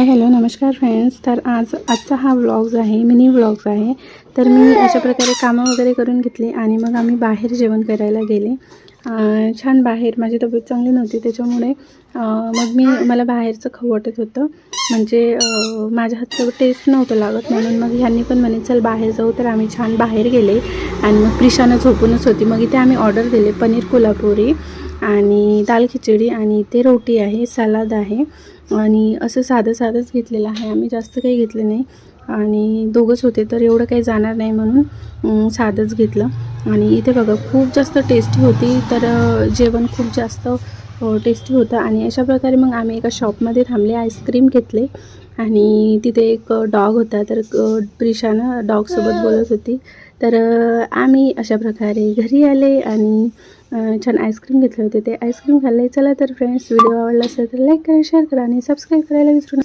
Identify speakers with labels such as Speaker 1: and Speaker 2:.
Speaker 1: Hello नमस्कार friends. तर आजचा हा व्लॉग्स आहे, मिनी व्लॉग्स आहे। तर मी अशा प्रकारे कामं वगैरे करून घेतली आणि मग आम्ही बाहेर जेवण करायला गेले। छान बाहेर माझी तब्येत चांगली नव्हती त्याच्यामुळे मग मला बाहेरचं खाऊ वाटत होतं, म्हणजे माझ्या हातचं टेस्ट नव्हतं लागत, म्हणून मग ह्यांनी पण म्हणे चल बाहेर जाऊ। तर आम्ही छान बाहेर गेले आणि मग प्रिशानं झोपूनच होती। मग इथे आम्ही ऑर्डर दिले पनीर कोल्हापुरी आणि दाल खिचडी आणि इथे रोटी आहे, सलाद आहे आणि असं साधंच घेतलेलं आहे। आम्ही जास्त काही घेतलं नाही आणि दोघंच होते तर एवढं काही जाणार नाही म्हणून साधंच घेतलं। आणि इथे बघा खूप जास्त टेस्टी होती, तर जेवण खूप जास्त टेस्टी होतं। आणि अशा प्रकारे मग आम्ही एका शॉपमध्ये थांबले, आईस्क्रीम घेतले आणि तिथे एक डॉग होता, तर प्रिशानं डॉगसोबत बोलत होती। तर आम्ही अशा प्रकारे घरी आले आणि छान आईस्क्रीम घेतले होते, ते आईस्क्रीम खाल्ले। चला तर फ्रेंड्स, व्हिडिओ आवडला असेल तर लाईक करा, शेअर करा आणि सबस्क्राईब करायला विसरू नका।